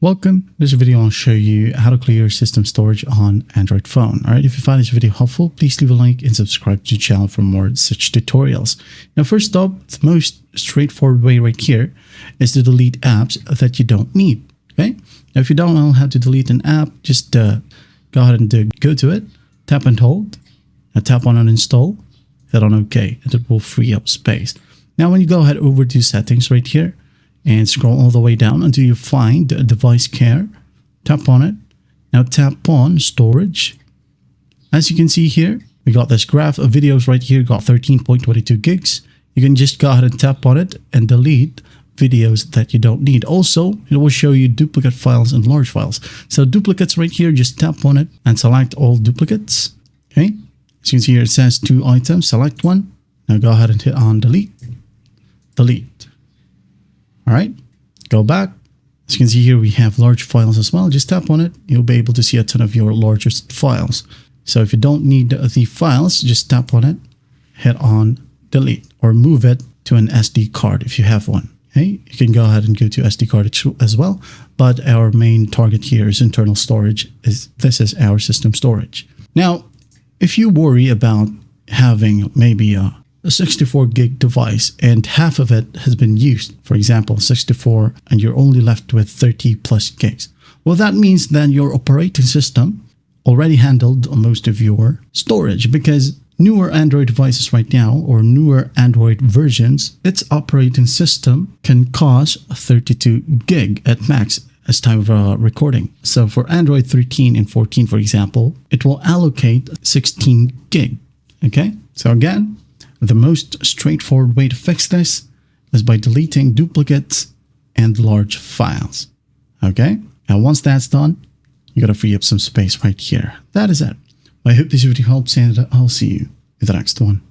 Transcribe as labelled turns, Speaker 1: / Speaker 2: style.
Speaker 1: Welcome. This video I'll show you how to clear system storage on Android phone. Alright, if you find this video helpful, please leave a like and subscribe to the channel for more such tutorials. Now first up, the most straightforward way right here is to delete apps that you don't need. Okay, now if you don't know how to delete an app, just go ahead and go to it, tap and hold, now tap on uninstall, hit on OK, and it will free up space. Now when you go ahead over to settings right here, and scroll all the way down until you find device care. Tap on it. Now tap on storage. As you can see here, we got this graph of videos right here, got 13.22 gigs. You can just go ahead and tap on it and delete videos that you don't need. Also, it will show you duplicate files and large files. So duplicates right here, just tap on it and select all duplicates. Okay. As you can see here, it says 2 items, select one. Now go ahead and hit on delete. Delete. All right, go back. As you can see here, we have large files as well. Just tap on it. You'll be able to see a ton of your largest files. So if you don't need the files, just tap on it, hit on delete, or move it to an SD card if you have one. Okay, you can go ahead and go to SD card as well. But our main target here is internal storage. This is our system storage. Now, if you worry about having maybe a 64 gig device and half of it has been used, for example 64, and you're only left with 30 plus gigs, well, that means that your operating system already handled most of your storage, because newer Android devices right now, or newer Android versions, its operating system can cause 32 gig at max as time of recording. So for Android 13 and 14, for example, it will allocate 16 gig. Okay, so again, the most straightforward way to fix this is by deleting duplicates and large files. Okay, now once that's done, you gotta free up some space right here. That is it. I hope this video helps, and I'll see you in the next one.